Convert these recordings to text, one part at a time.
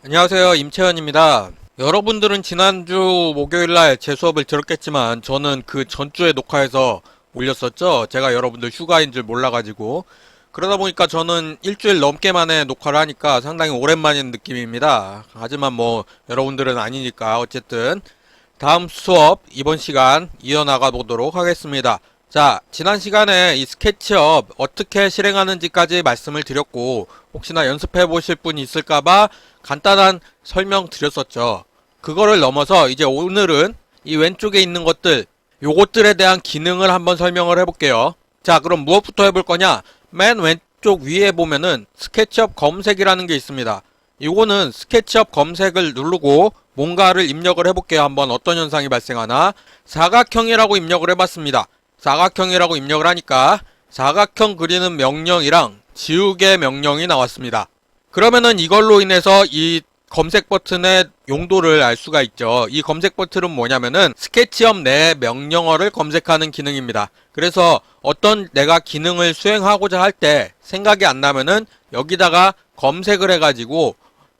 안녕하세요. 임채현입니다. 여러분들은 지난주 목요일날 제 수업을 들었겠지만 저는 그 전주에 녹화해서 올렸었죠. 제가 여러분들 휴가인 줄 몰라가지고. 그러다 보니까 저는 일주일 넘게 만에 녹화를 하니까 상당히 오랜만인 느낌입니다. 하지만 뭐 여러분들은 아니니까 어쨌든 다음 수업 이번 시간 이어나가 보도록 하겠습니다. 자, 지난 시간에 이 스케치업 어떻게 실행하는지까지 말씀을 드렸고 혹시나 연습해 보실 분이 있을까봐 간단한 설명 드렸었죠. 그거를 넘어서 이제 오늘은 이 왼쪽에 있는 것들, 요것들에 대한 기능을 한번 설명을 해볼게요. 자, 그럼 무엇부터 해볼 거냐? 맨 왼쪽 위에 보면은 스케치업 검색이라는 게 있습니다. 이거는 스케치업 검색을 누르고 뭔가를 입력을 해볼게요. 한번 어떤 현상이 발생하나. 사각형이라고 입력을 해봤습니다. 사각형이라고 입력을 하니까 사각형 그리는 명령이랑 지우개 명령이 나왔습니다. 그러면은 이걸로 인해서 이 검색 버튼의 용도를 알 수가 있죠. 이 검색 버튼은 뭐냐면은 스케치업 내 명령어를 검색하는 기능입니다. 그래서 어떤 내가 기능을 수행하고자 할 때 생각이 안 나면은 여기다가 검색을 해가지고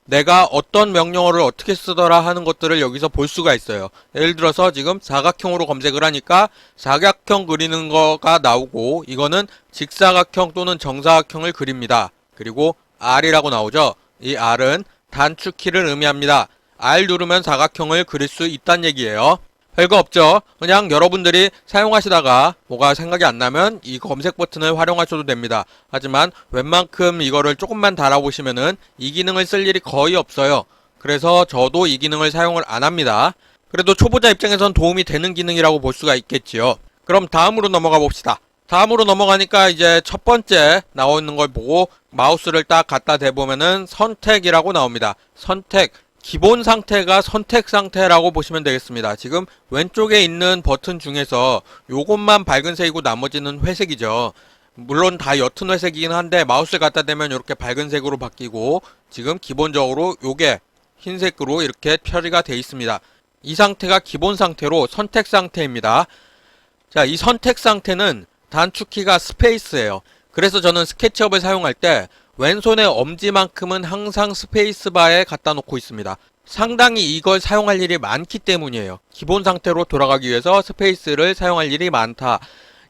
내가 어떤 명령어를 어떻게 쓰더라 하는 것들을 여기서 볼 수가 있어요. 예를 들어서 지금 사각형으로 검색을 하니까 사각형 그리는 거가 나오고 이거는 직사각형 또는 정사각형을 그립니다. 그리고 R이라고 나오죠. 이 R은 단축키를 의미합니다. R 누르면 사각형을 그릴 수 있다는 얘기예요. 별거 없죠. 그냥 여러분들이 사용하시다가 뭐가 생각이 안 나면 이 검색 버튼을 활용하셔도 됩니다. 하지만 웬만큼 이거를 조금만 달아보시면은 이 기능을 쓸 일이 거의 없어요. 그래서 저도 이 기능을 사용을 안 합니다. 그래도 초보자 입장에선 도움이 되는 기능이라고 볼 수가 있겠지요. 그럼 다음으로 넘어가 봅시다. 다음으로 넘어가니까 이제 첫 번째 나와 있는 걸 보고 마우스를 딱 갖다 대보면은 선택이라고 나옵니다. 선택. 기본 상태가 선택 상태라고 보시면 되겠습니다. 지금 왼쪽에 있는 버튼 중에서 요것만 밝은색이고 나머지는 회색이죠. 물론 다 옅은 회색이긴 한데 마우스를 갖다 대면 이렇게 밝은색으로 바뀌고 지금 기본적으로 요게 흰색으로 이렇게 처리가 되어 있습니다. 이 상태가 기본 상태로 선택 상태입니다. 자, 이 선택 상태는 단축키가 스페이스예요. 그래서 저는 스케치업을 사용할 때 왼손의 엄지만큼은 항상 스페이스바에 갖다 놓고 있습니다. 상당히 이걸 사용할 일이 많기 때문이에요. 기본 상태로 돌아가기 위해서 스페이스를 사용할 일이 많다.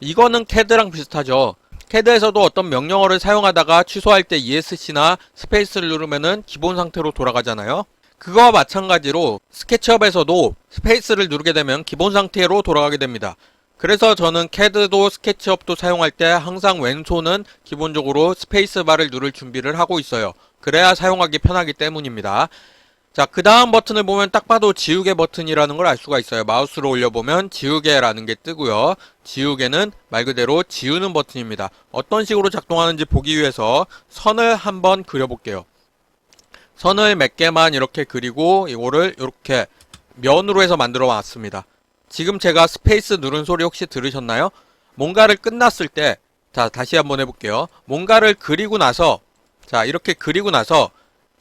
이거는 CAD랑 비슷하죠. CAD에서도 어떤 명령어를 사용하다가 취소할 때 ESC나 스페이스를 누르면은 기본 상태로 돌아가잖아요. 그거와 마찬가지로 스케치업에서도 스페이스를 누르게 되면 기본 상태로 돌아가게 됩니다. 그래서 저는 CAD도 스케치업도 사용할 때 항상 왼손은 기본적으로 스페이스바를 누를 준비를 하고 있어요. 그래야 사용하기 편하기 때문입니다. 자, 그 다음 버튼을 보면 딱 봐도 지우개 버튼이라는 걸 알 수가 있어요. 마우스로 올려보면 지우개라는 게 뜨고요. 지우개는 말 그대로 지우는 버튼입니다. 어떤 식으로 작동하는지 보기 위해서 선을 한번 그려볼게요. 선을 몇 개만 이렇게 그리고 이거를 이렇게 면으로 해서 만들어 놨습니다. 지금 제가 스페이스 누른 소리 혹시 들으셨나요? 뭔가를 끝났을 때, 자, 다시 한번 해볼게요. 뭔가를 그리고 나서, 자, 이렇게 그리고 나서,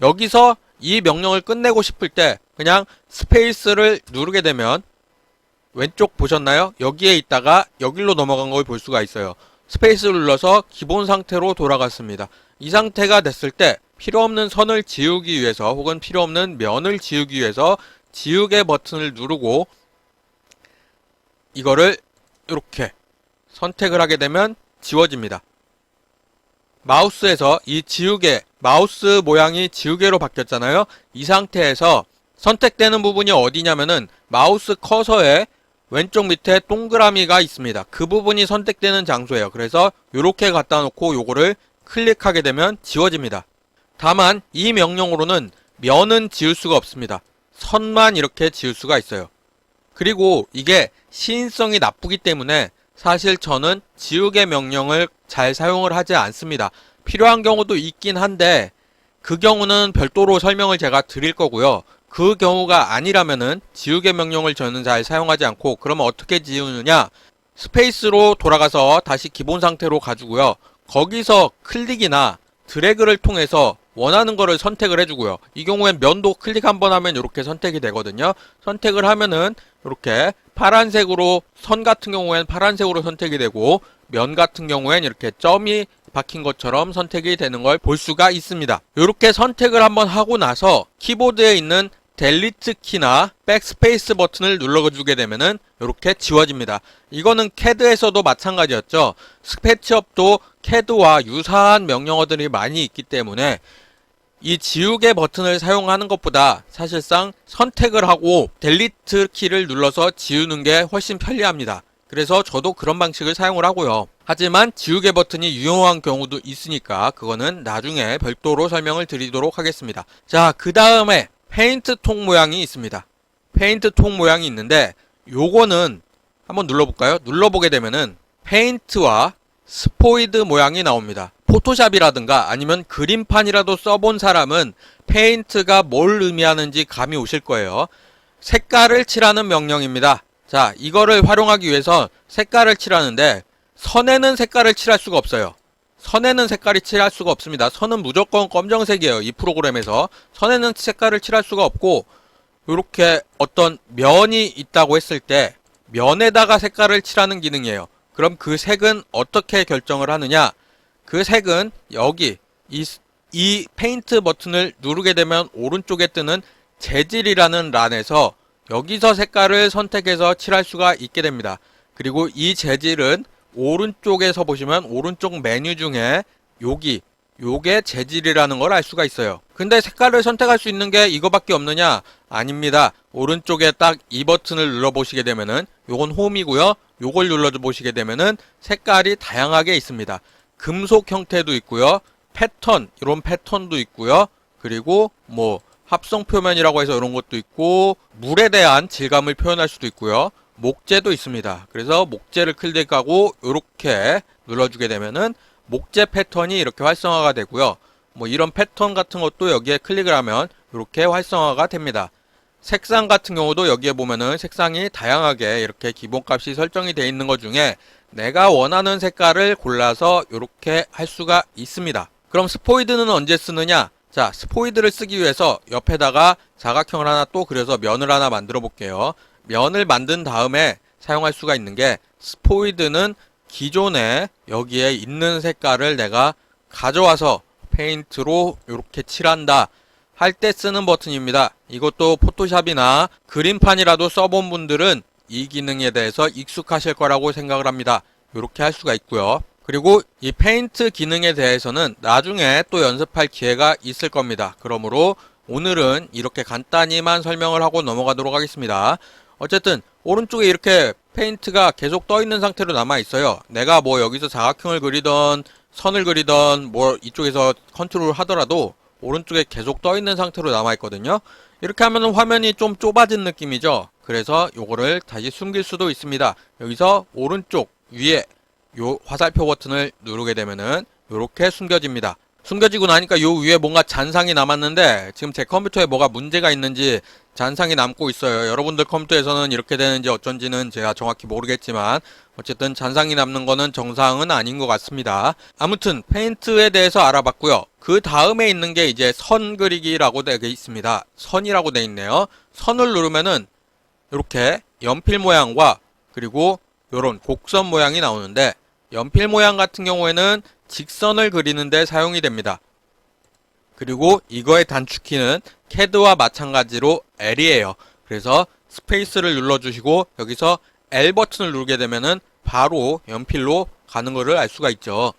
여기서 이 명령을 끝내고 싶을 때, 그냥 스페이스를 누르게 되면, 왼쪽 보셨나요? 여기에 있다가 여기로 넘어간 걸 볼 수가 있어요. 스페이스를 눌러서 기본 상태로 돌아갔습니다. 이 상태가 됐을 때, 필요 없는 선을 지우기 위해서, 혹은 필요 없는 면을 지우기 위해서, 지우개 버튼을 누르고, 이거를 이렇게 선택을 하게 되면 지워집니다. 마우스에서 이 지우개, 마우스 모양이 지우개로 바뀌었잖아요. 이 상태에서 선택되는 부분이 어디냐면은 마우스 커서의 왼쪽 밑에 동그라미가 있습니다. 그 부분이 선택되는 장소예요. 그래서 이렇게 갖다 놓고 요거를 클릭하게 되면 지워집니다. 다만 이 명령으로는 면은 지울 수가 없습니다. 선만 이렇게 지울 수가 있어요. 그리고 이게 시인성이 나쁘기 때문에 사실 저는 지우개 명령을 잘 사용을 하지 않습니다. 필요한 경우도 있긴 한데 그 경우는 별도로 설명을 제가 드릴 거고요. 그 경우가 아니라면은 지우개 명령을 저는 잘 사용하지 않고 그러면 어떻게 지우느냐? 스페이스로 돌아가서 다시 기본 상태로 가지고요. 거기서 클릭이나 드래그를 통해서 원하는 거를 선택을 해주고요. 이 경우엔 면도 클릭 한번 하면 이렇게 선택이 되거든요. 선택을 하면은 이렇게 파란색으로 선 같은 경우엔 파란색으로 선택이 되고 면 같은 경우엔 이렇게 점이 박힌 것처럼 선택이 되는 걸 볼 수가 있습니다. 이렇게 선택을 한번 하고 나서 키보드에 있는 델리트 키나 백스페이스 버튼을 눌러주게 되면은 이렇게 지워집니다. 이거는 캐드에서도 마찬가지였죠. 스케치업도 캐드와 유사한 명령어들이 많이 있기 때문에 이 지우개 버튼을 사용하는 것보다 사실상 선택을 하고 델리트 키를 눌러서 지우는 게 훨씬 편리합니다. 그래서 저도 그런 방식을 사용을 하고요. 하지만 지우개 버튼이 유용한 경우도 있으니까 그거는 나중에 별도로 설명을 드리도록 하겠습니다. 자, 그 다음에 페인트 통 모양이 있습니다. 페인트 통 모양이 있는데 요거는 한번 눌러볼까요? 눌러보게 되면은 페인트와 스포이드 모양이 나옵니다. 포토샵이라든가 아니면 그림판이라도 써본 사람은 페인트가 뭘 의미하는지 감이 오실 거예요. 색깔을 칠하는 명령입니다. 자, 이거를 활용하기 위해서 색깔을 칠하는데 선에는 색깔을 칠할 수가 없어요. 선에는 색깔이 칠할 수가 없습니다. 선은 무조건 검정색이에요. 이 프로그램에서 선에는 색깔을 칠할 수가 없고 이렇게 어떤 면이 있다고 했을 때 면에다가 색깔을 칠하는 기능이에요. 그럼 그 색은 어떻게 결정을 하느냐? 그 색은 여기 이 페인트 버튼을 누르게 되면 오른쪽에 뜨는 재질이라는 란에서 여기서 색깔을 선택해서 칠할 수가 있게 됩니다. 그리고 이 재질은 오른쪽에서 보시면 오른쪽 메뉴 중에 요게 재질이라는 걸 알 수가 있어요. 근데 색깔을 선택할 수 있는 게 이거밖에 없느냐? 아닙니다. 오른쪽에 딱 이 버튼을 눌러보시게 되면은 요건 홈이고요. 요걸 눌러보시게 되면은 색깔이 다양하게 있습니다. 금속 형태도 있고요. 패턴, 이런 패턴도 있고요. 그리고 뭐 합성 표면이라고 해서 이런 것도 있고 물에 대한 질감을 표현할 수도 있고요. 목재도 있습니다. 그래서 목재를 클릭하고 이렇게 눌러주게 되면은 목재 패턴이 이렇게 활성화가 되고요. 뭐 이런 패턴 같은 것도 여기에 클릭을 하면 이렇게 활성화가 됩니다. 색상 같은 경우도 여기에 보면은 색상이 다양하게 이렇게 기본값이 설정이 되어 있는 것 중에 내가 원하는 색깔을 골라서 이렇게 할 수가 있습니다. 그럼 스포이드는 언제 쓰느냐? 자, 스포이드를 쓰기 위해서 옆에다가 사각형을 하나 또 그려서 면을 하나 만들어 볼게요. 면을 만든 다음에 사용할 수가 있는 게 스포이드는 기존에 여기에 있는 색깔을 내가 가져와서 페인트로 이렇게 칠한다 할 때 쓰는 버튼입니다. 이것도 포토샵이나 그림판이라도 써본 분들은 이 기능에 대해서 익숙하실 거라고 생각을 합니다. 이렇게 할 수가 있고요. 그리고 이 페인트 기능에 대해서는 나중에 또 연습할 기회가 있을 겁니다. 그러므로 오늘은 이렇게 간단히만 설명을 하고 넘어가도록 하겠습니다. 어쨌든 오른쪽에 이렇게 페인트가 계속 떠 있는 상태로 남아 있어요. 내가 뭐 여기서 사각형을 그리던 선을 그리던 뭐 이쪽에서 컨트롤 하더라도 오른쪽에 계속 떠 있는 상태로 남아 있거든요. 이렇게 하면은 화면이 좀 좁아진 느낌이죠. 그래서 요거를 다시 숨길 수도 있습니다. 여기서 오른쪽 위에 요 화살표 버튼을 누르게 되면은 요렇게 숨겨집니다. 숨겨지고 나니까 요 위에 뭔가 잔상이 남았는데 지금 제 컴퓨터에 뭐가 문제가 있는지 잔상이 남고 있어요. 여러분들 컴퓨터에서는 이렇게 되는지 어쩐지는 제가 정확히 모르겠지만 어쨌든 잔상이 남는 거는 정상은 아닌 것 같습니다. 아무튼 페인트에 대해서 알아봤고요. 그 다음에 있는 게 이제 선 그리기라고 되어 있습니다. 선이라고 되어 있네요. 선을 누르면은 이렇게 연필 모양과 그리고 요런 곡선 모양이 나오는데 연필 모양 같은 경우에는 직선을 그리는데 사용이 됩니다. 그리고 이거의 단축키는 캐드와 마찬가지로 L이에요. 그래서 스페이스를 눌러주시고 여기서 L 버튼을 누르게 되면은 바로 연필로 가는 거를 알 수가 있죠.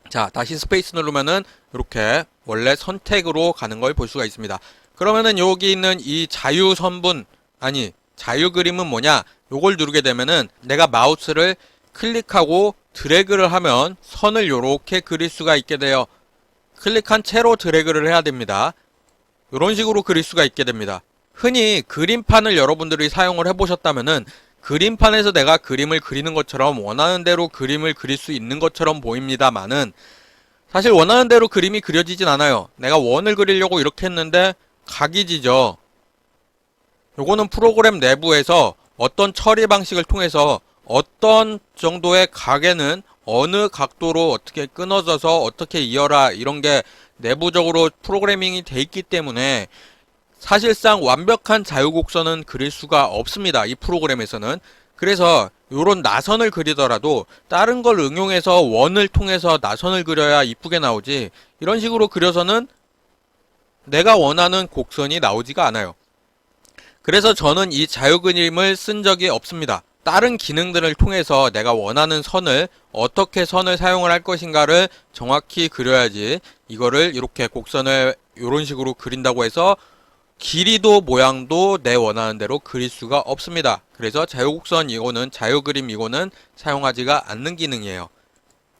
자, 다시 스페이스 누르면은 이렇게 원래 선택으로 가는 걸 볼 수가 있습니다. 그러면은 여기 있는 이 자유 선분, 아니 자유 그림은 뭐냐? 요걸 누르게 되면은 내가 마우스를 클릭하고 드래그를 하면 선을 요렇게 그릴 수가 있게 돼요. 클릭한 채로 드래그를 해야 됩니다. 이런 식으로 그릴 수가 있게 됩니다. 흔히 그림판을 여러분들이 사용을 해보셨다면은 그림판에서 내가 그림을 그리는 것처럼 원하는 대로 그림을 그릴 수 있는 것처럼 보입니다만은 사실 원하는 대로 그림이 그려지진 않아요. 내가 원을 그리려고 이렇게 했는데 각이 지죠. 요거는 프로그램 내부에서 어떤 처리 방식을 통해서 어떤 정도의 각에는 어느 각도로 어떻게 끊어져서 어떻게 이어라 이런 게 내부적으로 프로그래밍이 돼 있기 때문에 사실상 완벽한 자유곡선은 그릴 수가 없습니다. 이 프로그램에서는. 그래서 요런 나선을 그리더라도 다른 걸 응용해서 원을 통해서 나선을 그려야 이쁘게 나오지, 이런 식으로 그려서는 내가 원하는 곡선이 나오지가 않아요. 그래서 저는 이 자유 그림을 쓴 적이 없습니다. 다른 기능들을 통해서 내가 원하는 선을 어떻게 선을 사용을 할 것인가를 정확히 그려야지, 이거를 이렇게 곡선을 이런 식으로 그린다고 해서 길이도 모양도 내 원하는 대로 그릴 수가 없습니다. 그래서 자유곡선 이거는, 자유그림 이거는 사용하지가 않는 기능이에요.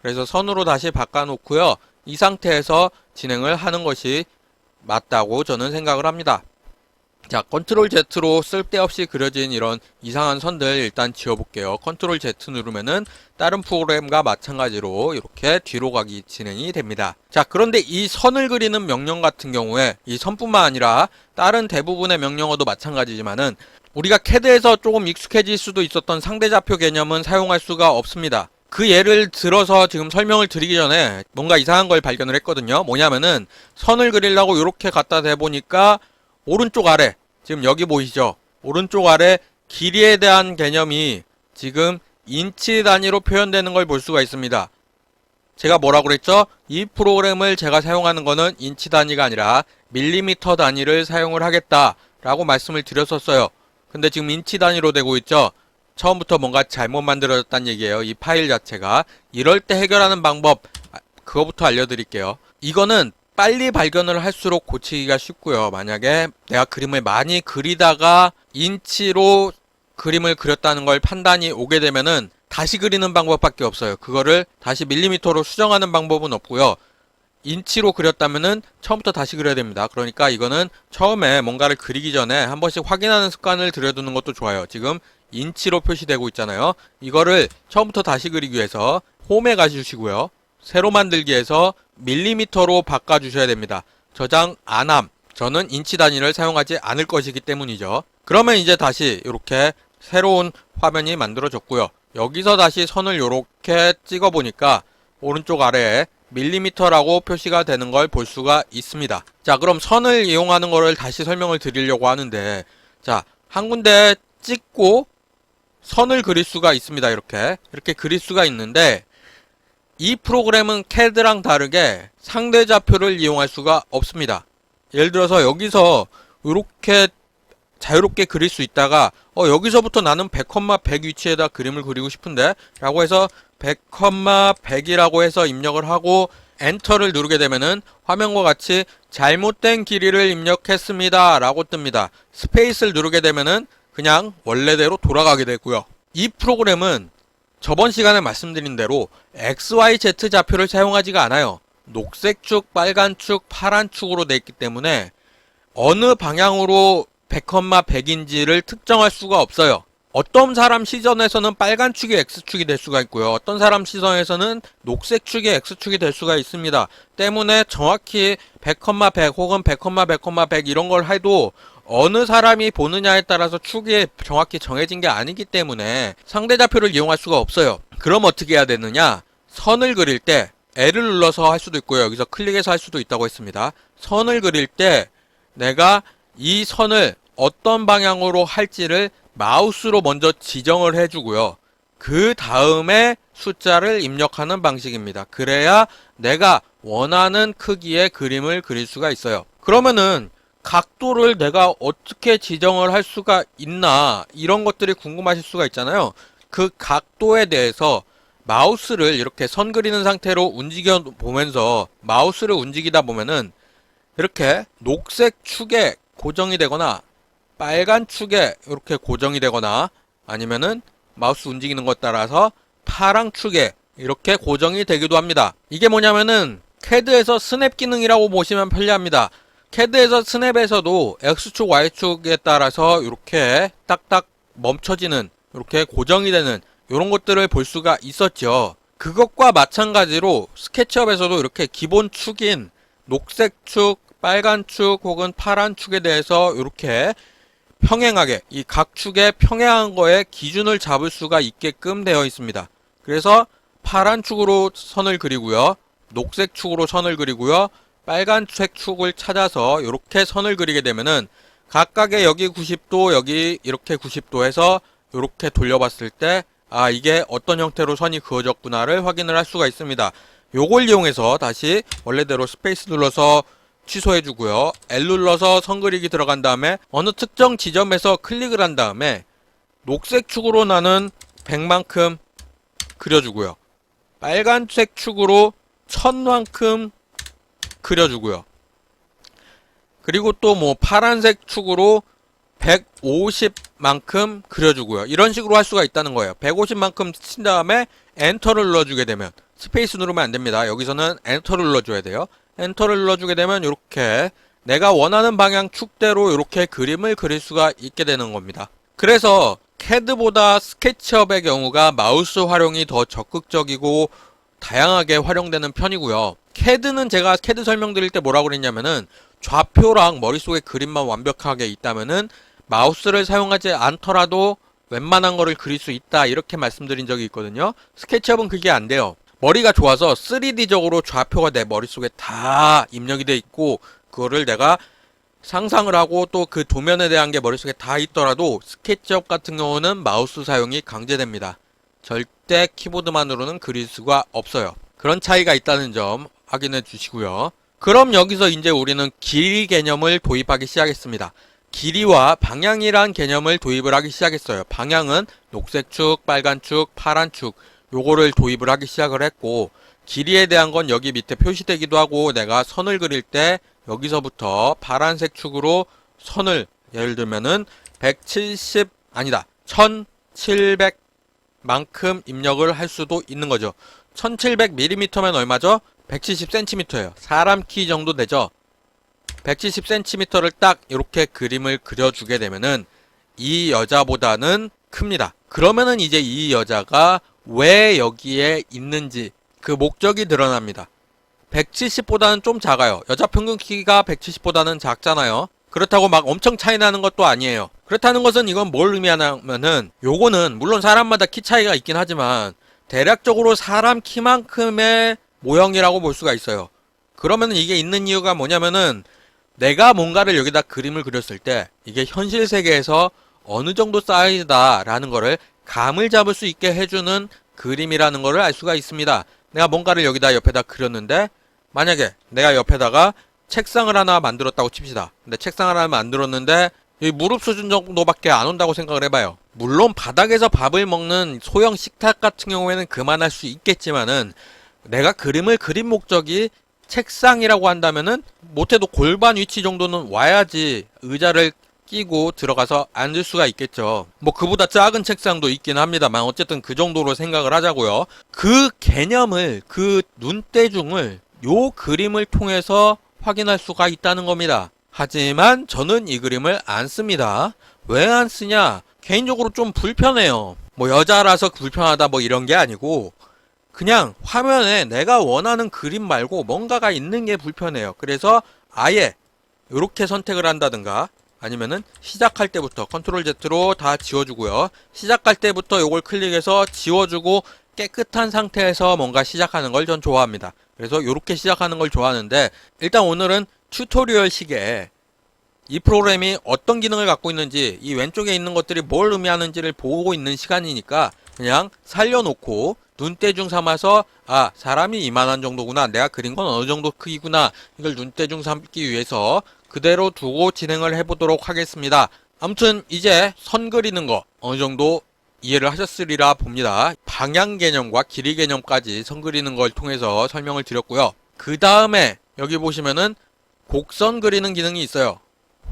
그래서 선으로 다시 바꿔놓고요, 이 상태에서 진행을 하는 것이 맞다고 저는 생각을 합니다. 자, 컨트롤 Z로 쓸데없이 그려진 이런 이상한 선들 일단 지워볼게요. 컨트롤 Z 누르면은 다른 프로그램과 마찬가지로 이렇게 뒤로 가기 진행이 됩니다. 자, 그런데 이 선을 그리는 명령 같은 경우에 이 선뿐만 아니라 다른 대부분의 명령어도 마찬가지지만은 우리가 CAD에서 조금 익숙해질 수도 있었던 상대좌표 개념은 사용할 수가 없습니다. 그 예를 들어서 지금 설명을 드리기 전에 뭔가 이상한 걸 발견을 했거든요. 뭐냐면은 선을 그리려고 이렇게 갖다 대보니까 오른쪽 아래, 지금 여기 보이시죠? 오른쪽 아래 길이에 대한 개념이 지금 인치 단위로 표현되는 걸 볼 수가 있습니다. 제가 뭐라고 그랬죠? 이 프로그램을 제가 사용하는 거는 인치 단위가 아니라 밀리미터 단위를 사용을 하겠다라고 말씀을 드렸었어요. 근데 지금 인치 단위로 되고 있죠? 처음부터 뭔가 잘못 만들어졌다는 얘기예요. 이 파일 자체가. 이럴 때 해결하는 방법, 그거부터 알려드릴게요. 이거는 빨리 발견을 할수록 고치기가 쉽고요. 만약에 내가 그림을 많이 그리다가 인치로 그림을 그렸다는 걸 판단이 오게 되면은 다시 그리는 방법밖에 없어요. 그거를 다시 밀리미터로 수정하는 방법은 없고요. 인치로 그렸다면은 처음부터 다시 그려야 됩니다. 그러니까 이거는 처음에 뭔가를 그리기 전에 한 번씩 확인하는 습관을 들여두는 것도 좋아요. 지금 인치로 표시되고 있잖아요. 이거를 처음부터 다시 그리기 위해서 홈에 가주시고요. 새로 만들기에서 밀리미터로 바꿔주셔야 됩니다. 저장 안함. 저는 인치 단위를 사용하지 않을 것이기 때문이죠. 그러면 이제 다시 이렇게 새로운 화면이 만들어졌고요. 여기서 다시 선을 이렇게 찍어보니까 오른쪽 아래에 밀리미터라고 표시가 되는 걸 볼 수가 있습니다. 자, 그럼 선을 이용하는 거를 다시 설명을 드리려고 하는데, 자, 한 군데 찍고 선을 그릴 수가 있습니다. 이렇게 그릴 수가 있는데, 이 프로그램은 CAD랑 다르게 상대좌표를 이용할 수가 없습니다. 예를 들어서 여기서 이렇게 자유롭게 그릴 수 있다가 여기서부터 나는 100, 100 위치에다 그림을 그리고 싶은데 라고 해서 100, 100이라고 해서 입력을 하고 엔터를 누르게 되면은 화면과 같이 잘못된 길이를 입력했습니다 라고 뜹니다. 스페이스를 누르게 되면은 그냥 원래대로 돌아가게 되고요. 이 프로그램은 저번 시간에 말씀드린 대로 XYZ 좌표를 사용하지가 않아요. 녹색 축, 빨간 축, 파란 축으로 되어 있기 때문에 어느 방향으로 100, 100인지를 특정할 수가 없어요. 어떤 사람 시선에서는 빨간 축이 X축이 될 수가 있고요. 어떤 사람 시선에서는 녹색 축이 X축이 될 수가 있습니다. 때문에 정확히 100, 100 혹은 100, 100, 100 이런 걸 해도 어느 사람이 보느냐에 따라서 축이 정확히 정해진 게 아니기 때문에 상대좌표를 이용할 수가 없어요. 그럼 어떻게 해야 되느냐? 선을 그릴 때 L을 눌러서 할 수도 있고요. 여기서 클릭해서 할 수도 있다고 했습니다. 선을 그릴 때 내가 이 선을 어떤 방향으로 할지를 마우스로 먼저 지정을 해주고요. 그 다음에 숫자를 입력하는 방식입니다. 그래야 내가 원하는 크기의 그림을 그릴 수가 있어요. 그러면은 각도를 내가 어떻게 지정을 할 수가 있나, 이런 것들이 궁금하실 수가 있잖아요. 그 각도에 대해서 마우스를 이렇게 선 그리는 상태로 움직여 보면서 마우스를 움직이다 보면은 이렇게 녹색 축에 고정이 되거나 빨간 축에 이렇게 고정이 되거나 아니면은 마우스 움직이는 것 따라서 파랑 축에 이렇게 고정이 되기도 합니다. 이게 뭐냐면은 CAD에서 스냅 기능이라고 보시면 편리합니다. CAD에서 스냅에서도 X축, Y축에 따라서 이렇게 딱딱 멈춰지는, 이렇게 고정이 되는 이런 것들을 볼 수가 있었죠. 그것과 마찬가지로 스케치업에서도 이렇게 기본 축인 녹색 축, 빨간 축 혹은 파란 축에 대해서 이렇게 평행하게 이 각 축에 평행한 거에 기준을 잡을 수가 있게끔 되어 있습니다. 그래서 파란 축으로 선을 그리고요. 녹색 축으로 선을 그리고요. 빨간색 축을 찾아서 이렇게 선을 그리게 되면은 각각의 여기 90도, 여기 이렇게 90도 해서 이렇게 돌려봤을 때 아, 이게 어떤 형태로 선이 그어졌구나를 확인을 할 수가 있습니다. 요걸 이용해서 다시 원래대로 스페이스 눌러서 취소해주고요. L 눌러서 선 그리기 들어간 다음에 어느 특정 지점에서 클릭을 한 다음에 녹색 축으로 나는 100만큼 그려주고요. 빨간색 축으로 1000만큼 그려주고요. 그리고 또 뭐 파란색 축으로 150만큼 그려주고요. 이런 식으로 할 수가 있다는 거예요. 150만큼 친 다음에 엔터를 눌러주게 되면, 스페이스 누르면 안 됩니다. 여기서는 엔터를 눌러줘야 돼요. 엔터를 눌러주게 되면 이렇게 내가 원하는 방향 축대로 이렇게 그림을 그릴 수가 있게 되는 겁니다. 그래서 CAD보다 스케치업의 경우가 마우스 활용이 더 적극적이고 다양하게 활용되는 편이고요. CAD는 제가 CAD 설명드릴 때 뭐라고 그랬냐면은 좌표랑 머릿속에 그림만 완벽하게 있다면은 마우스를 사용하지 않더라도 웬만한 거를 그릴 수 있다, 이렇게 말씀드린 적이 있거든요. 스케치업은 그게 안 돼요. 머리가 좋아서 3D적으로 좌표가 내 머릿속에 다 입력이 돼 있고 그거를 내가 상상을 하고 또 그 도면에 대한 게 머릿속에 다 있더라도 스케치업 같은 경우는 마우스 사용이 강제됩니다. 절대 키보드만으로는 그릴 수가 없어요. 그런 차이가 있다는 점 확인해 주시고요. 그럼 여기서 이제 우리는 길이 개념을 도입하기 시작했습니다. 길이와 방향이란 개념을 도입을 하기 시작했어요. 방향은 녹색 축, 빨간 축, 파란 축, 요거를 도입을 하기 시작을 했고, 길이에 대한 건 여기 밑에 표시되기도 하고, 내가 선을 그릴 때 여기서부터 파란색 축으로 선을 예를 들면은 1700만큼 입력을 할 수도 있는 거죠. 1700mm면 얼마죠? 170cm예요. 사람 키 정도 되죠. 170cm를 딱 이렇게 그림을 그려주게 되면은 이 여자보다는 큽니다. 그러면은 이제 이 여자가 왜 여기에 있는지 그 목적이 드러납니다. 170보다는 좀 작아요. 여자 평균 키가 170보다는 작잖아요. 그렇다고 막 엄청 차이 나는 것도 아니에요. 그렇다는 것은 이건 뭘 의미하냐면은 요거는 물론 사람마다 키 차이가 있긴 하지만 대략적으로 사람 키만큼의 모형이라고 볼 수가 있어요. 그러면은 이게 있는 이유가 뭐냐면은 내가 뭔가를 여기다 그림을 그렸을 때 이게 현실 세계에서 어느 정도 사이즈다 라는 거를 감을 잡을 수 있게 해주는 그림이라는 거를 알 수가 있습니다. 내가 뭔가를 여기다 옆에다 그렸는데 만약에 내가 옆에다가 책상을 하나 만들었다고 칩시다. 근데 책상을 하나 만들었는데 이 무릎 수준 정도밖에 안 온다고 생각을 해봐요. 물론 바닥에서 밥을 먹는 소형 식탁 같은 경우에는 그만할 수 있겠지만은 내가 그림을 그린 목적이 책상이라고 한다면은 못해도 골반 위치 정도는 와야지 의자를 끼고 들어가서 앉을 수가 있겠죠. 뭐 그보다 작은 책상도 있긴 합니다만 어쨌든 그 정도로 생각을 하자고요. 그 개념을, 그 눈대중을 요 그림을 통해서 확인할 수가 있다는 겁니다. 하지만 저는 이 그림을 안 씁니다. 왜 안 쓰냐? 개인적으로 좀 불편해요. 뭐 여자라서 불편하다 뭐 이런 게 아니고 그냥 화면에 내가 원하는 그림 말고 뭔가가 있는 게 불편해요. 그래서 아예 이렇게 선택을 한다든가 아니면은 시작할 때부터 컨트롤 Z로 다 지워주고요. 시작할 때부터 이걸 클릭해서 지워주고 깨끗한 상태에서 뭔가 시작하는 걸 전 좋아합니다. 그래서 이렇게 시작하는 걸 좋아하는데 일단 오늘은 튜토리얼식의 이 프로그램이 어떤 기능을 갖고 있는지 이 왼쪽에 있는 것들이 뭘 의미하는지를 보고 있는 시간이니까 그냥 살려놓고 눈대중 삼아서 아 사람이 이만한 정도구나, 내가 그린 건 어느 정도 크기구나, 이걸 눈대중 삼기 위해서 그대로 두고 진행을 해보도록 하겠습니다. 아무튼 이제 선 그리는 거 어느 정도 이해를 하셨으리라 봅니다. 방향 개념과 길이 개념까지 선 그리는 걸 통해서 설명을 드렸고요. 그 다음에 여기 보시면은 곡선 그리는 기능이 있어요.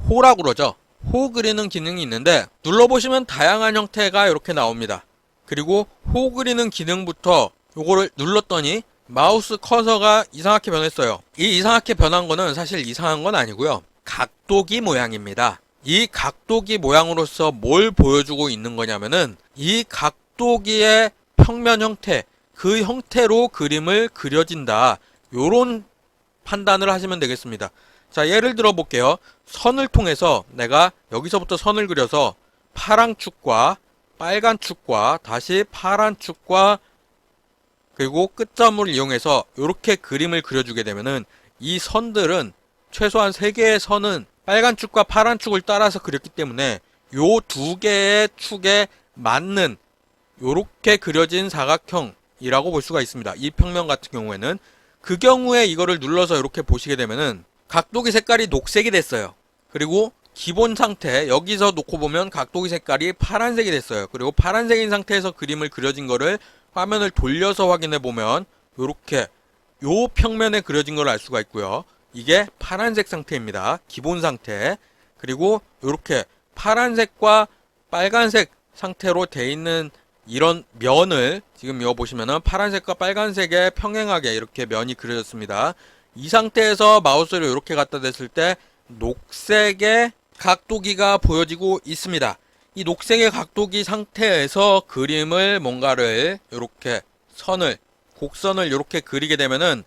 호라고 그러죠. 호 그리는 기능이 있는데 눌러보시면 다양한 형태가 이렇게 나옵니다. 그리고 호 그리는 기능부터 요거를 눌렀더니 마우스 커서가 이상하게 변했어요. 이 이상하게 변한 거는 사실 이상한 건 아니고요. 각도기 모양입니다. 이 각도기 모양으로서 뭘 보여주고 있는 거냐면은 이 각도기의 평면 형태, 그 형태로 그림을 그려진다, 요런 판단을 하시면 되겠습니다. 자, 예를 들어 볼게요. 선을 통해서 내가 여기서부터 선을 그려서 파란 축과 빨간 축과 다시 파란 축과 그리고 끝점을 이용해서 이렇게 그림을 그려주게 되면은 이 선들은 최소한 3개의 선은 빨간 축과 파란 축을 따라서 그렸기 때문에 요 2개의 축에 맞는 요렇게 그려진 사각형이라고 볼 수가 있습니다. 이 평면 같은 경우에는. 그 경우에 이거를 눌러서 이렇게 보시게 되면은 각도기 색깔이 녹색이 됐어요. 그리고 기본 상태 여기서 놓고 보면 각도기 색깔이 파란색이 됐어요. 그리고 파란색인 상태에서 그림을 그려진 거를 화면을 돌려서 확인해 보면 요렇게 요 평면에 그려진 걸 알 수가 있고요. 이게 파란색 상태입니다. 기본 상태. 그리고 요렇게 파란색과 빨간색 상태로 돼 있는 이런 면을 지금 이거 보시면은 파란색과 빨간색에 평행하게 이렇게 면이 그려졌습니다. 이 상태에서 마우스를 이렇게 갖다 댔을 때 녹색의 각도기가 보여지고 있습니다. 이 녹색의 각도기 상태에서 그림을 뭔가를 이렇게 곡선을 이렇게 그리게 되면은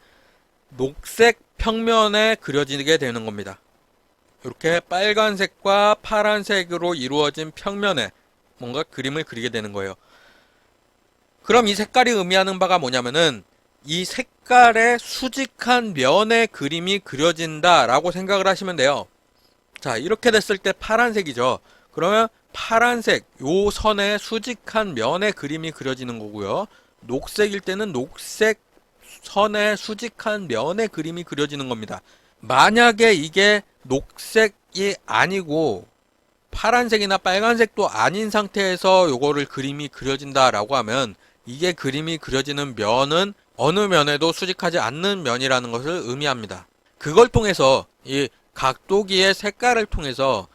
녹색 평면에 그려지게 되는 겁니다. 이렇게 빨간색과 파란색으로 이루어진 평면에 뭔가 그림을 그리게 되는 거예요. 그럼 이 색깔이 의미하는 바가 뭐냐면은 이 색깔의 수직한 면에 그림이 그려진다라고 생각을 하시면 돼요. 자, 이렇게 됐을 때 파란색이죠. 그러면 파란색 요 선의 수직한 면에 그림이 그려지는 거고요. 녹색일 때는 녹색 선의 수직한 면에 그림이 그려지는 겁니다. 만약에 이게 녹색이 아니고 파란색이나 빨간색도 아닌 상태에서 요거를 그림이 그려진다라고 하면 이게 그림이 그려지는 면은 어느 면에도 수직하지 않는 면이라는 것을 의미합니다. 그걸 통해서 이 각도기의 색깔을 통해서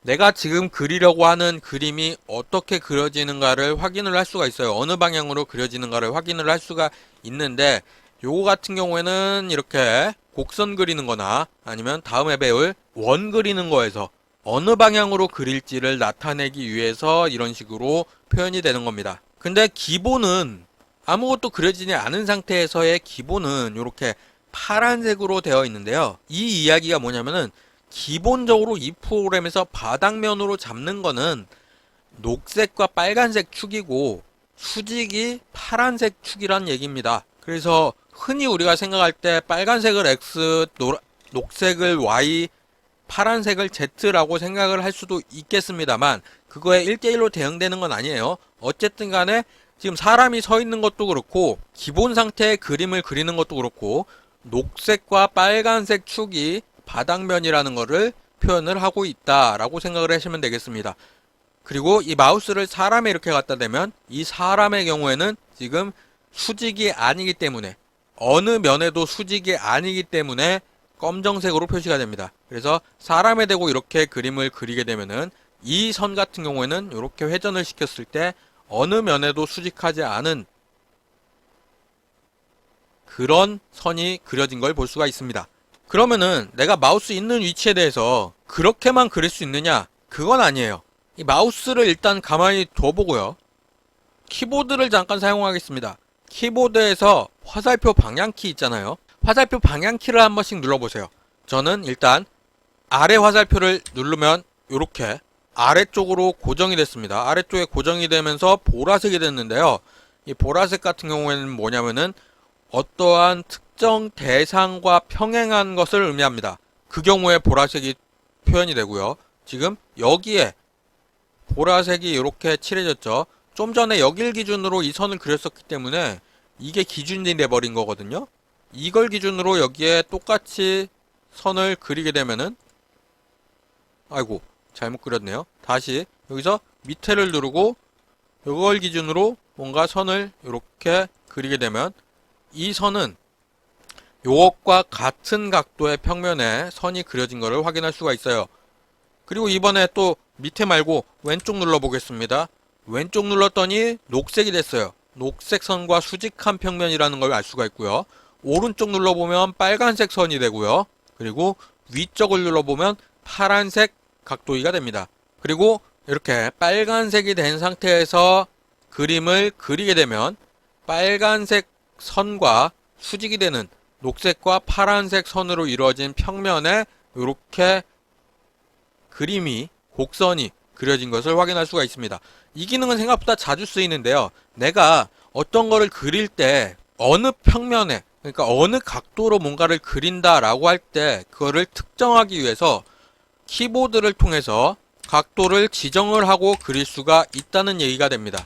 내가 지금 그리려고 하는 그림이 어떻게 그려지는가를 확인을 할 수가 있어요. 어느 방향으로 그려지는가를 확인을 할 수가 있는데 요거 같은 경우에는 이렇게 곡선 그리는 거나 아니면 다음에 배울 원 그리는 거에서 어느 방향으로 그릴지를 나타내기 위해서 이런 식으로 표현이 되는 겁니다. 근데 기본은 아무것도 그려지지 않은 상태에서의 기본은 이렇게 파란색으로 되어 있는데요. 이 이야기가 뭐냐면은 기본적으로 이 프로그램에서 바닥면으로 잡는 거는 녹색과 빨간색 축이고 수직이 파란색 축이란 얘기입니다. 그래서 흔히 우리가 생각할 때 빨간색을 X, 녹색을 Y, 파란색을 Z라고 생각을 할 수도 있겠습니다만 그거에 1대1로 대응되는 건 아니에요. 어쨌든 간에 지금 사람이 서 있는 것도 그렇고 기본 상태의 그림을 그리는 것도 그렇고 녹색과 빨간색 축이 바닥면이라는 것을 표현을 하고 있다라고 생각을 하시면 되겠습니다. 그리고 이 마우스를 사람에 이렇게 갖다 대면 이 사람의 경우에는 지금 수직이 아니기 때문에 어느 면에도 수직이 아니기 때문에 검정색으로 표시가 됩니다. 그래서 사람에 대고 이렇게 그림을 그리게 되면은 이 선 같은 경우에는 이렇게 회전을 시켰을 때 어느 면에도 수직하지 않은 그런 선이 그려진 걸 볼 수가 있습니다. 그러면은 내가 마우스 있는 위치에 대해서 그렇게만 그릴 수 있느냐? 그건 아니에요. 이 마우스를 일단 가만히 둬보고요. 키보드를 잠깐 사용하겠습니다. 키보드에서 화살표 방향키 있잖아요. 화살표 방향키를 한 번씩 눌러보세요. 저는 일단 아래 화살표를 누르면 이렇게 아래쪽으로 고정이 됐습니다. 아래쪽에 고정이 되면서 보라색이 됐는데요. 이 보라색 같은 경우에는 뭐냐면은 어떠한 특정 대상과 평행한 것을 의미합니다. 그 경우에 보라색이 표현이 되고요. 지금 여기에 보라색이 이렇게 칠해졌죠. 좀 전에 여길 기준으로 이 선을 그렸었기 때문에 이게 기준이 돼버린 거거든요. 이걸 기준으로 여기에 똑같이 선을 그리게 되면은 아이고 잘못 그렸네요. 다시 여기서 밑에를 누르고 이걸 기준으로 뭔가 선을 이렇게 그리게 되면 이 선은 요것과 같은 각도의 평면에 선이 그려진 것을 확인할 수가 있어요. 그리고 이번에 또 밑에 말고 왼쪽 눌러 보겠습니다. 왼쪽 눌렀더니 녹색이 됐어요. 녹색 선과 수직한 평면이라는 걸 알 수가 있고요. 오른쪽 눌러보면 빨간색 선이 되고요. 그리고 위쪽을 눌러보면 파란색 각도기가 됩니다. 그리고 이렇게 빨간색이 된 상태에서 그림을 그리게 되면 빨간색 선과 수직이 되는 녹색과 파란색 선으로 이루어진 평면에 이렇게 그림이 곡선이 그려진 것을 확인할 수가 있습니다. 이 기능은 생각보다 자주 쓰이는데요. 내가 어떤 거를 그릴 때 어느 평면에 그러니까 어느 각도로 뭔가를 그린다라고 할 때 그거를 특정하기 위해서 키보드를 통해서 각도를 지정을 하고 그릴 수가 있다는 얘기가 됩니다.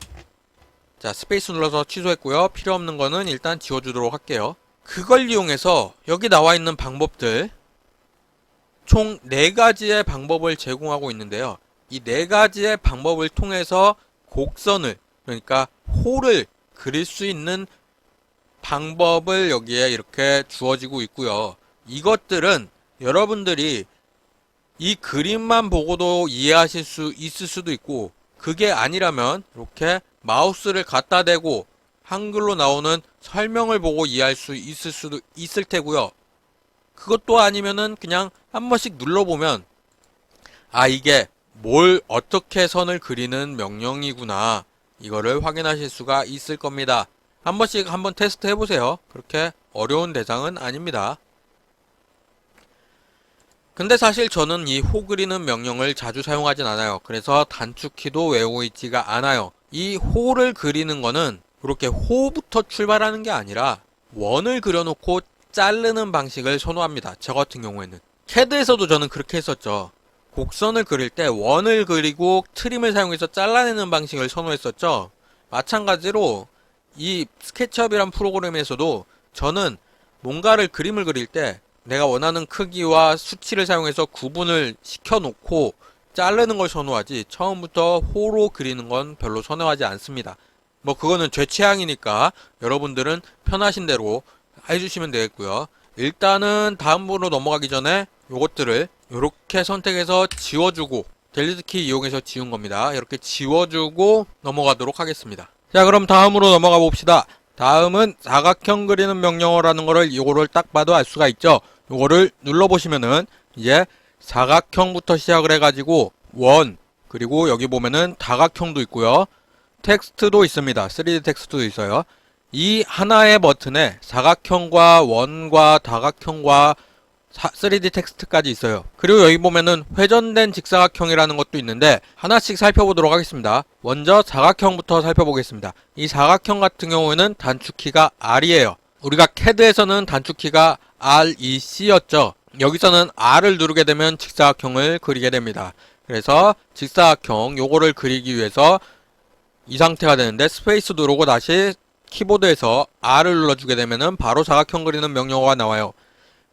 자, 스페이스 눌러서 취소했고요. 필요 없는 거는 일단 지워주도록 할게요. 그걸 이용해서 여기 나와 있는 방법들 총 4가지의 방법을 제공하고 있는데요. 이 4가지의 방법을 통해서 곡선을, 그러니까 호를 그릴 수 있는 방법을 여기에 이렇게 주어지고 있고요. 이것들은 여러분들이 이 그림만 보고도 이해하실 수 있을 수도 있고, 그게 아니라면 이렇게 마우스를 갖다 대고 한글로 나오는 설명을 보고 이해할 수 있을 수도 있을 테고요. 그것도 아니면은 그냥 한 번씩 눌러보면 아, 이게 뭘 어떻게 선을 그리는 명령이구나, 이거를 확인하실 수가 있을 겁니다. 한 번씩 한번 테스트 해보세요. 그렇게 어려운 대상은 아닙니다. 근데 사실 저는 이 호 그리는 명령을 자주 사용하진 않아요. 그래서 단축키도 외우고 있지가 않아요. 이 호를 그리는 거는 이렇게 호부터 출발하는 게 아니라 원을 그려놓고 자르는 방식을 선호합니다. 저 같은 경우에는. 캐드에서도 저는 그렇게 했었죠. 곡선을 그릴 때 원을 그리고 트림을 사용해서 잘라내는 방식을 선호했었죠. 마찬가지로 이 스케치업이란 프로그램에서도 저는 뭔가를 그림을 그릴 때 내가 원하는 크기와 수치를 사용해서 구분을 시켜놓고 자르는 걸 선호하지, 처음부터 호로 그리는 건 별로 선호하지 않습니다. 뭐 그거는 제 취향이니까 여러분들은 편하신 대로 해주시면 되겠고요. 일단은 다음으로 넘어가기 전에 요것들을 이렇게 선택해서 지워주고, 델리트 키 이용해서 지운 겁니다. 이렇게 지워주고 넘어가도록 하겠습니다. 자, 그럼 다음으로 넘어가 봅시다. 다음은 사각형 그리는 명령어라는 거를 요거를 딱 봐도 알 수가 있죠. 요거를 눌러보시면은 이제 사각형부터 시작을 해가지고 원, 그리고 여기 보면은 다각형도 있고요. 텍스트도 있습니다. 3D 텍스트도 있어요. 이 하나의 버튼에 사각형과 원과 다각형과 3D 텍스트까지 있어요. 그리고 여기 보면은 회전된 직사각형이라는 것도 있는데 하나씩 살펴보도록 하겠습니다. 먼저 사각형부터 살펴보겠습니다. 이 사각형 같은 경우에는 단축키가 R이에요. 우리가 캐드에서는 단축키가 REC였죠. 여기서는 R을 누르게 되면 직사각형을 그리게 됩니다. 그래서 직사각형 요거를 그리기 위해서 이 상태가 되는데 스페이스 누르고 다시 키보드에서 R을 눌러주게 되면은 바로 사각형 그리는 명령어가 나와요.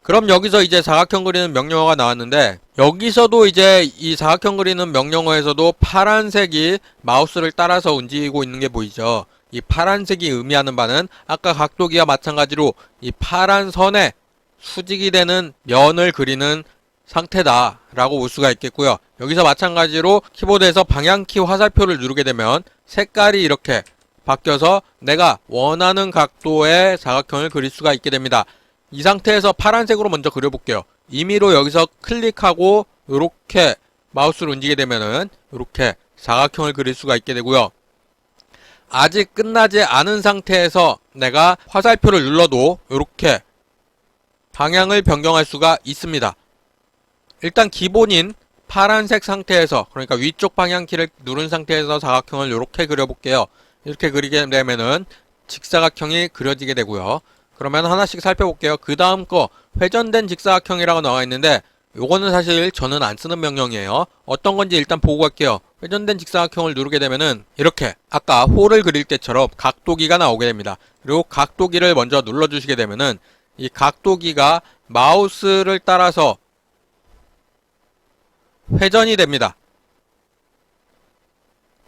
그럼 여기서 이제 사각형 그리는 명령어가 나왔는데, 여기서도 이제 이 사각형 그리는 명령어에서도 파란색이 마우스를 따라서 움직이고 있는 게 보이죠. 이 파란색이 의미하는 바는 아까 각도기와 마찬가지로 이 파란 선에 수직이 되는 면을 그리는 상태다 라고 볼 수가 있겠고요. 여기서 마찬가지로 키보드에서 방향키 화살표를 누르게 되면 색깔이 이렇게 바뀌어서 내가 원하는 각도의 사각형을 그릴 수가 있게 됩니다. 이 상태에서 파란색으로 먼저 그려볼게요. 임의로 여기서 클릭하고 이렇게 마우스를 움직이게 되면은 이렇게 사각형을 그릴 수가 있게 되고요. 아직 끝나지 않은 상태에서 내가 화살표를 눌러도 이렇게 방향을 변경할 수가 있습니다. 일단 기본인 파란색 상태에서, 그러니까 위쪽 방향키를 누른 상태에서 사각형을 이렇게 그려볼게요. 이렇게 그리게 되면은 직사각형이 그려지게 되고요. 그러면 하나씩 살펴볼게요. 그 다음 거 회전된 직사각형이라고 나와 있는데 요거는 사실 저는 안 쓰는 명령이에요. 어떤 건지 일단 보고 갈게요. 회전된 직사각형을 누르게 되면은 이렇게 아까 호를 그릴 때처럼 각도기가 나오게 됩니다. 그리고 각도기를 먼저 눌러주시게 되면은 이 각도기가 마우스를 따라서 회전이 됩니다.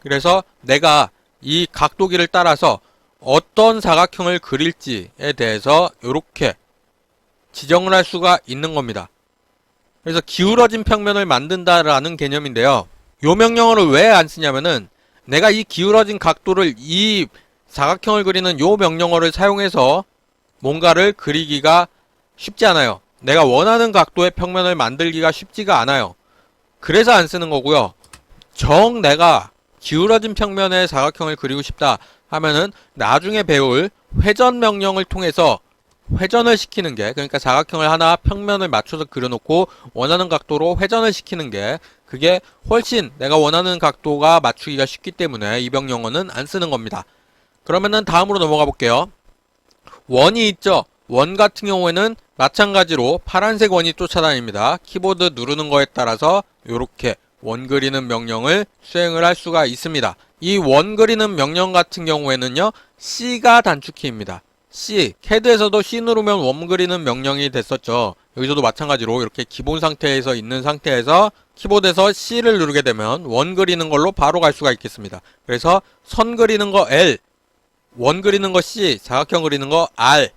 그래서 내가 이 각도기를 따라서 어떤 사각형을 그릴지에 대해서 이렇게 지정을 할 수가 있는 겁니다. 그래서 기울어진 평면을 만든다라는 개념인데요. 이 명령어를 왜 안 쓰냐면은 내가 이 기울어진 각도를 이 사각형을 그리는 이 명령어를 사용해서 뭔가를 그리기가 쉽지 않아요. 내가 원하는 각도의 평면을 만들기가 쉽지가 않아요. 그래서 안 쓰는 거고요. 정 내가 기울어진 평면의 사각형을 그리고 싶다 하면은 나중에 배울 회전 명령을 통해서 회전을 시키는 게, 그러니까 사각형을 하나 평면을 맞춰서 그려놓고 원하는 각도로 회전을 시키는 게, 그게 훨씬 내가 원하는 각도가 맞추기가 쉽기 때문에 이 명령어는 안 쓰는 겁니다. 그러면은 다음으로 넘어가 볼게요. 원이 있죠. 원 같은 경우에는 마찬가지로 파란색 원이 쫓아다닙니다. 키보드 누르는 거에 따라서 이렇게 원 그리는 명령을 수행을 할 수가 있습니다. 이 원 그리는 명령 같은 경우에는요, C가 단축키입니다. C, CAD에서도 C 누르면 원 그리는 명령이 됐었죠. 여기서도 마찬가지로 이렇게 기본 상태에서 있는 상태에서 키보드에서 C를 누르게 되면 원 그리는 걸로 바로 갈 수가 있겠습니다. 그래서 선 그리는 거 L, 원 그리는 거 C, 사각형 그리는 거 R,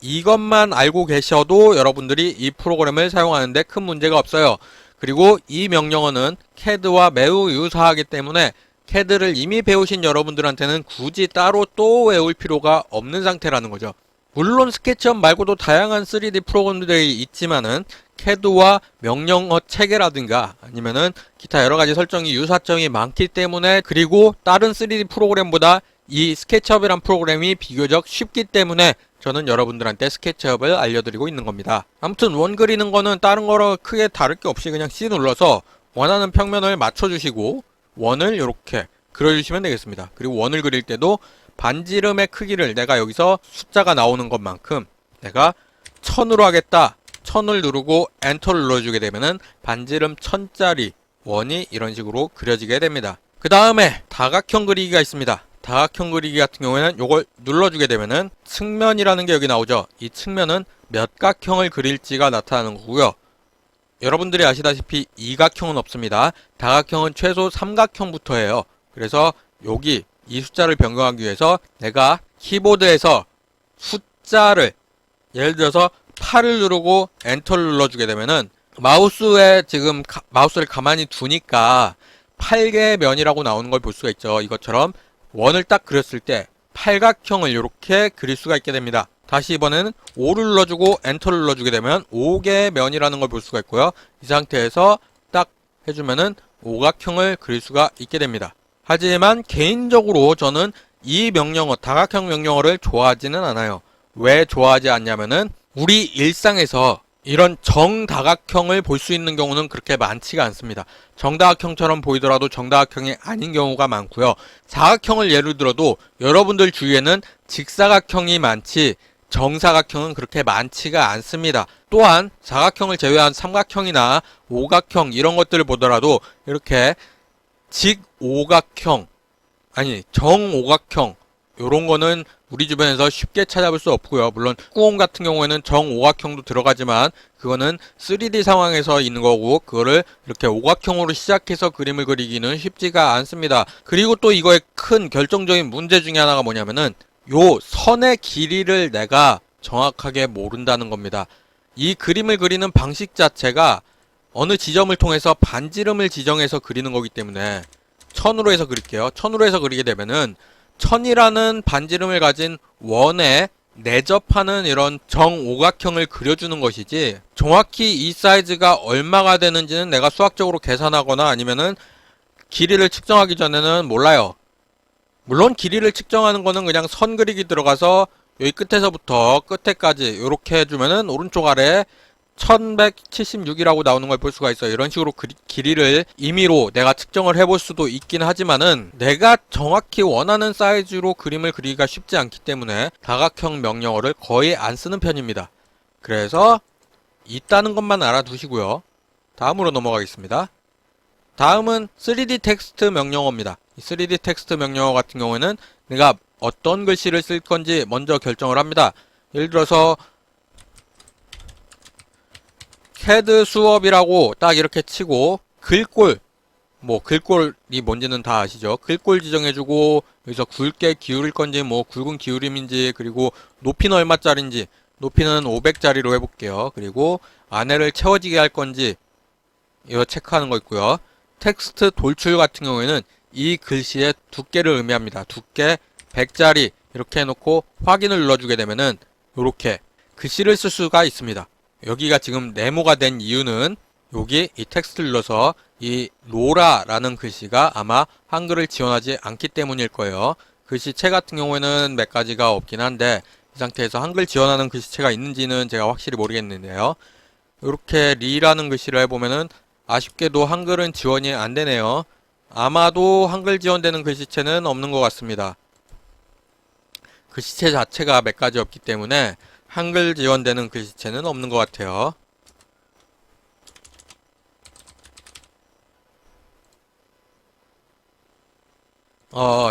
이것만 알고 계셔도 여러분들이 이 프로그램을 사용하는데 큰 문제가 없어요. 그리고 이 명령어는 CAD와 매우 유사하기 때문에 CAD를 이미 배우신 여러분들한테는 굳이 따로 또 외울 필요가 없는 상태라는 거죠. 물론 스케치업 말고도 다양한 3D 프로그램들이 있지만은 CAD와 명령어 체계라든가 아니면은 기타 여러가지 설정이 유사점이 많기 때문에, 그리고 다른 3D 프로그램보다 이 스케치업이란 프로그램이 비교적 쉽기 때문에 저는 여러분들한테 스케치업을 알려드리고 있는 겁니다. 아무튼 원 그리는 거는 다른 거랑 크게 다를 게 없이 그냥 C 눌러서 원하는 평면을 맞춰주시고 원을 이렇게 그려주시면 되겠습니다. 그리고 원을 그릴 때도 반지름의 크기를 내가 여기서 숫자가 나오는 것만큼 내가 1000으로 하겠다. 1000을 누르고 엔터를 눌러주게 되면은 반지름 1000짜리 원이 이런 식으로 그려지게 됩니다. 그 다음에 다각형 그리기가 있습니다. 다각형 그리기 같은 경우에는 이걸 눌러주게 되면은 측면이라는 게 여기 나오죠. 이 측면은 몇 각형을 그릴지가 나타나는 거고요. 여러분들이 아시다시피 이각형은 없습니다. 다각형은 최소 삼각형부터 해요. 그래서 여기 이 숫자를 변경하기 위해서 내가 키보드에서 숫자를 예를 들어서 8을 누르고 엔터를 눌러주게 되면은 마우스에 지금 마우스를 가만히 두니까 8개의 면이라고 나오는 걸 볼 수가 있죠. 이것처럼 원을 딱 그렸을 때 팔각형을 이렇게 그릴 수가 있게 됩니다. 다시 이번에는 5를 눌러주고 엔터를 눌러주게 되면 5개의 면이라는 걸 볼 수가 있고요. 이 상태에서 딱 해주면은 오각형을 그릴 수가 있게 됩니다. 하지만 개인적으로 저는 이 명령어, 다각형 명령어를 좋아하지는 않아요. 왜 좋아하지 않냐면은 우리 일상에서 이런 정다각형을 볼 수 있는 경우는 그렇게 많지가 않습니다. 정다각형처럼 보이더라도 정다각형이 아닌 경우가 많고요. 사각형을 예를 들어도 여러분들 주위에는 직사각형이 많지 정사각형은 그렇게 많지가 않습니다. 또한 사각형을 제외한 삼각형이나 오각형 이런 것들을 보더라도 이렇게 직오각형, 아니 정오각형 요런 거는 우리 주변에서 쉽게 찾아볼 수 없고요. 물론 축구공 같은 경우에는 정오각형도 들어가지만 그거는 3D 상황에서 있는 거고 그거를 이렇게 오각형으로 시작해서 그림을 그리기는 쉽지가 않습니다. 그리고 또 이거의 큰 결정적인 문제 중에 하나가 뭐냐면은 요 선의 길이를 내가 정확하게 모른다는 겁니다. 이 그림을 그리는 방식 자체가 어느 지점을 통해서 반지름을 지정해서 그리는 거기 때문에 1000으로 해서 그릴게요. 1000으로 해서 그리게 되면은 1000이라는 반지름을 가진 원에 내접하는 이런 정오각형을 그려주는 것이지 정확히 이 사이즈가 얼마가 되는지는 내가 수학적으로 계산하거나 아니면은 길이를 측정하기 전에는 몰라요. 물론 길이를 측정하는 거는 그냥 선 그리기 들어가서 여기 끝에서부터 끝에까지 이렇게 해주면은 오른쪽 아래 1176이라고 나오는 걸 볼 수가 있어요. 이런 식으로 길이를 임의로 내가 측정을 해볼 수도 있긴 하지만은 내가 정확히 원하는 사이즈로 그림을 그리기가 쉽지 않기 때문에 다각형 명령어를 거의 안 쓰는 편입니다. 그래서 있다는 것만 알아두시고요. 다음으로 넘어가겠습니다. 다음은 3D 텍스트 명령어입니다. 이 3D 텍스트 명령어 같은 경우에는 내가 어떤 글씨를 쓸 건지 먼저 결정을 합니다. 예를 들어서 CAD 수업이라고 딱 이렇게 치고 글꼴, 뭐 글꼴이 뭔지는 다 아시죠? 글꼴 지정해주고 여기서 굵게 기울일 건지 뭐 굵은 기울임인지 그리고 높이는 얼마짜리인지 높이는 500짜리로 해볼게요. 그리고 안에를 채워지게 할 건지 이거 체크하는 거 있고요. 텍스트 돌출 같은 경우에는 이 글씨의 두께를 의미합니다. 두께 100짜리 이렇게 해놓고 확인을 눌러주게 되면은 이렇게 글씨를 쓸 수가 있습니다. 여기가 지금 네모가 된 이유는 여기 이 텍스트를 눌러서 이 로라라는 글씨가 아마 한글을 지원하지 않기 때문일 거예요. 글씨체 같은 경우에는 몇 가지가 없긴 한데 이 상태에서 한글 지원하는 글씨체가 있는지는 제가 확실히 모르겠는데요. 이렇게 리라는 글씨를 해보면은 아쉽게도 한글은 지원이 안 되네요. 아마도 한글 지원되는 글씨체는 없는 것 같습니다. 글씨체 자체가 몇 가지 없기 때문에 한글 지원되는 글씨체는 없는 것 같아요.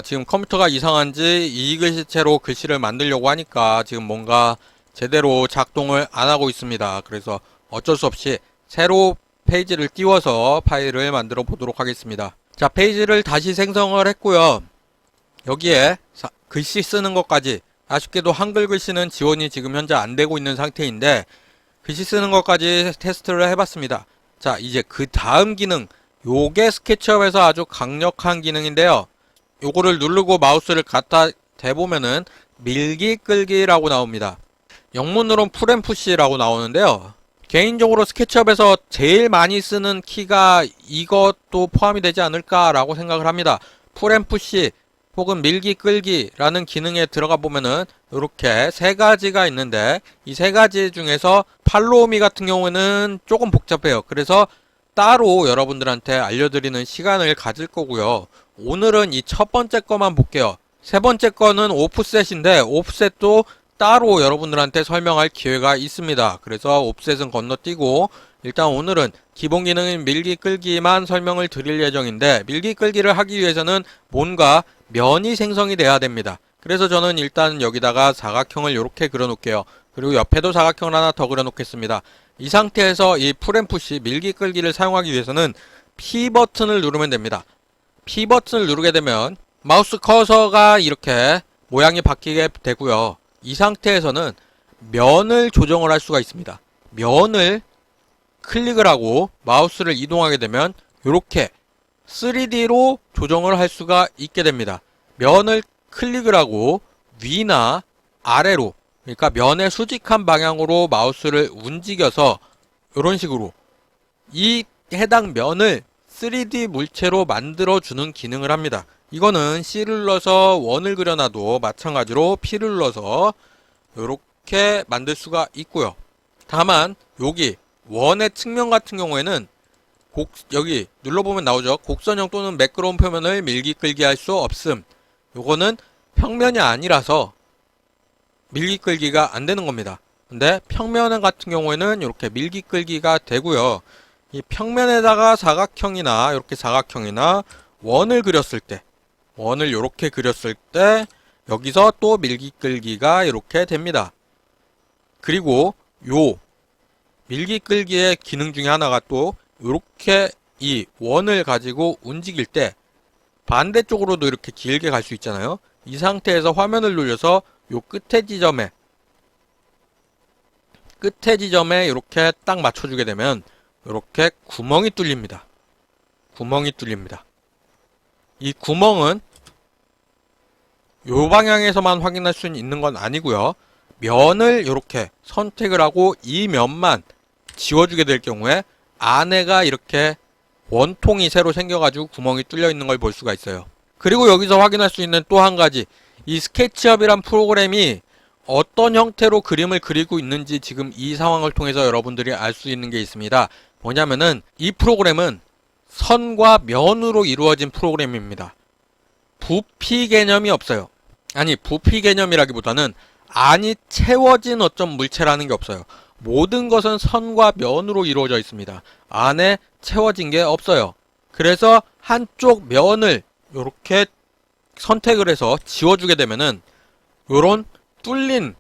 지금 컴퓨터가 이상한지 이 글씨체로 글씨를 만들려고 하니까 지금 뭔가 제대로 작동을 안 하고 있습니다. 그래서 어쩔 수 없이 새로 페이지를 띄워서 파일을 만들어 보도록 하겠습니다. 자, 페이지를 다시 생성을 했고요. 여기에 글씨 쓰는 것까지, 아쉽게도 한글 글씨는 지원이 지금 현재 안 되고 있는 상태인데 글씨 쓰는 것까지 테스트를 해봤습니다. 자, 이제 그 다음 기능, 요게 스케치업에서 아주 강력한 기능인데요. 요거를 누르고 마우스를 갖다 대보면은 밀기 끌기라고 나옵니다. 영문으로는 풀앤푸시라고 나오는데요. 개인적으로 스케치업에서 제일 많이 쓰는 키가 이것도 포함이 되지 않을까라고 생각을 합니다. 풀앤푸시 혹은 밀기 끌기라는 기능에 들어가 보면은 이렇게 세 가지가 있는데 이 세 가지 중에서 팔로우미 같은 경우에는 조금 복잡해요. 그래서 따로 여러분들한테 알려드리는 시간을 가질 거고요. 오늘은 이 첫 번째 거만 볼게요. 세 번째 거는 오프셋인데 오프셋도 따로 여러분들한테 설명할 기회가 있습니다. 그래서 오프셋은 건너뛰고 일단 오늘은 기본 기능인 밀기 끌기만 설명을 드릴 예정인데 밀기 끌기를 하기 위해서는 뭔가 면이 생성이 돼야 됩니다. 그래서 저는 일단 여기다가 사각형을 이렇게 그려 놓을게요. 그리고 옆에도 사각형을 하나 더 그려 놓겠습니다. 이 상태에서 이 풀앤푸시 밀기 끌기를 사용하기 위해서는 P 버튼을 누르면 됩니다. P 버튼을 누르게 되면 마우스 커서가 이렇게 모양이 바뀌게 되고요. 이 상태에서는 면을 조정을 할 수가 있습니다. 면을 클릭을 하고 마우스를 이동하게 되면 이렇게 3D로 조정을 할 수가 있게 됩니다. 면을 클릭을 하고 위나 아래로, 그러니까 면의 수직한 방향으로 마우스를 움직여서 이런 식으로 이 해당 면을 3D 물체로 만들어주는 기능을 합니다. 이거는 C를 눌러서 원을 그려놔도 마찬가지로 P를 눌러서 이렇게 만들 수가 있고요. 다만 여기 원의 측면 같은 경우에는 여기 눌러보면 나오죠. 곡선형 또는 매끄러운 표면을 밀기 끌기 할 수 없음. 요거는 평면이 아니라서 밀기 끌기가 안 되는 겁니다. 근데 평면 같은 경우에는 이렇게 밀기 끌기가 되고요. 이 평면에다가 사각형이나 이렇게 사각형이나 원을 그렸을 때, 원을 이렇게 그렸을 때 여기서 또 밀기 끌기가 이렇게 됩니다. 그리고 요 밀기 끌기의 기능 중에 하나가 또 이렇게 이 원을 가지고 움직일 때 반대쪽으로도 이렇게 길게 갈 수 있잖아요. 이 상태에서 화면을 눌려서 요 끝에 지점에 이렇게 딱 맞춰주게 되면 이렇게 구멍이 뚫립니다. 구멍이 뚫립니다. 이 구멍은 요 방향에서만 확인할 수 있는 건 아니고요. 면을 이렇게 선택을 하고 이 면만 지워주게 될 경우에 안에가 이렇게 원통이 새로 생겨가지고 구멍이 뚫려 있는 걸 볼 수가 있어요. 그리고 여기서 확인할 수 있는 또 한 가지, 이 스케치업이란 프로그램이 어떤 형태로 그림을 그리고 있는지 지금 이 상황을 통해서 여러분들이 알 수 있는 게 있습니다. 뭐냐면은 이 프로그램은 선과 면으로 이루어진 프로그램입니다. 부피 개념이 없어요. 아니, 부피 개념이라기보다는 안이 채워진 어떤 물체라는 게 없어요. 모든 것은 선과 면으로 이루어져 있습니다. 안에 채워진 게 없어요. 그래서 한쪽 면을 이렇게 선택을 해서 지워주게 되면은 요런 뚫린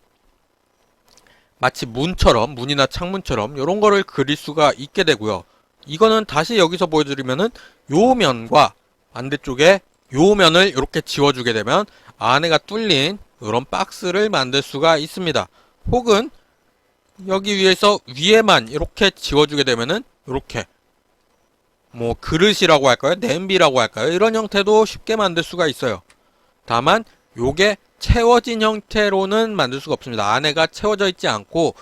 마치 문처럼, 문이나 창문처럼 요런 거를 그릴 수가 있게 되고요. 이거는 다시 여기서 보여드리면은 요 면과 반대쪽에 요 면을 이렇게 지워주게 되면 안에가 뚫린 이런 박스를 만들 수가 있습니다. 혹은 여기 위에서 위에만 이렇게 지워주게 되면은 이렇게 뭐 그릇이라고 할까요? 냄비라고 할까요? 이런 형태도 쉽게 만들 수가 있어요. 다만 요게 채워진 형태로는 만들 수가 없습니다. 안에가 채워져 있지 않고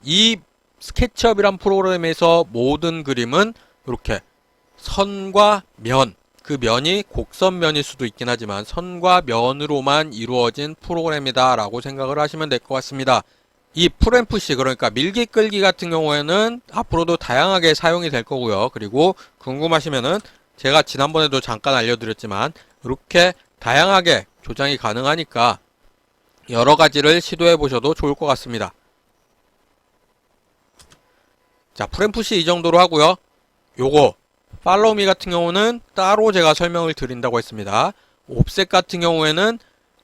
이 스케치업이란 프로그램에서 모든 그림은 이렇게 선과 면, 그 면이 곡선면일 수도 있긴 하지만 선과 면으로만 이루어진 프로그램이다 라고 생각을 하시면 될 것 같습니다. 이 풀앤푸시, 그러니까 밀기 끌기 같은 경우에는 앞으로도 다양하게 사용이 될 거고요. 그리고 궁금하시면은 제가 지난번에도 잠깐 알려드렸지만 이렇게 다양하게 조작이 가능하니까 여러 가지를 시도해 보셔도 좋을 것 같습니다. 자, 풀앤푸시 이 정도로 하고요. 요거 팔로우미 같은 경우는 따로 제가 설명을 드린다고 했습니다. 옵셋 같은 경우에는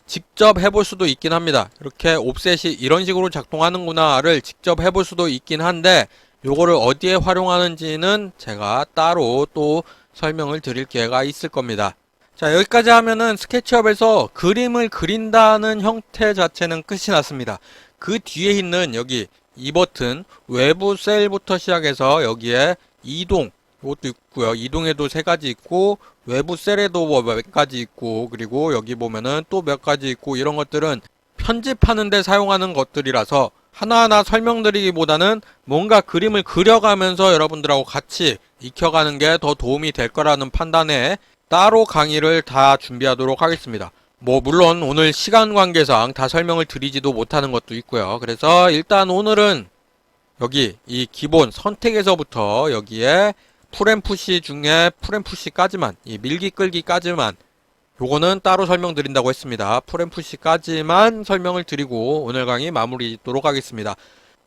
직접 해볼 수도 있긴 합니다. 이렇게 옵셋이 이런 식으로 작동하는구나를 직접 해볼 수도 있긴 한데 요거를 어디에 활용하는지는 제가 따로 또 설명을 드릴 기회가 있을 겁니다. 자, 여기까지 하면은 스케치업에서 그림을 그린다는 형태 자체는 끝이 났습니다. 그 뒤에 있는 여기 이 버튼 외부 셀부터 시작해서 여기에 이동 이것도 있고요. 이동에도 세 가지 있고 외부 셀에도 뭐 몇 가지 있고 그리고 여기 보면은 또 몇 가지 있고 이런 것들은 편집하는 데 사용하는 것들이라서 하나하나 설명드리기보다는 뭔가 그림을 그려가면서 여러분들하고 같이 익혀가는 게 더 도움이 될 거라는 판단에 따로 강의를 다 준비하도록 하겠습니다. 뭐 물론 오늘 시간 관계상 다 설명을 드리지도 못하는 것도 있고요. 그래서 일단 오늘은 여기 이 기본 선택에서부터 여기에 풀앤푸시 중에 풀앤푸시까지만 이 밀기 끌기까지만 요거는 따로 설명드린다고 했습니다. 풀앤푸시까지만 설명을 드리고 오늘 강의 마무리 짓도록 하겠습니다.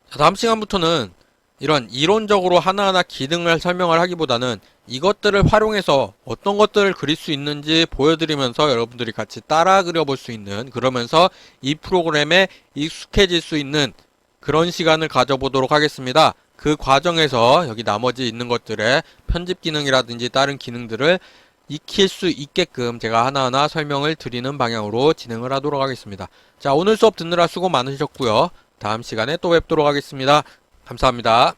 자, 다음 시간부터는 이런 이론적으로 하나하나 기능을 설명을 하기보다는 이것들을 활용해서 어떤 것들을 그릴 수 있는지 보여드리면서 여러분들이 같이 따라 그려볼 수 있는 그러면서 이 프로그램에 익숙해질 수 있는 그런 시간을 가져보도록 하겠습니다. 그 과정에서 여기 나머지 있는 것들의 편집 기능이라든지 다른 기능들을 익힐 수 있게끔 제가 하나하나 설명을 드리는 방향으로 진행을 하도록 하겠습니다. 자, 오늘 수업 듣느라 수고 많으셨고요. 다음 시간에 또 뵙도록 하겠습니다. 감사합니다.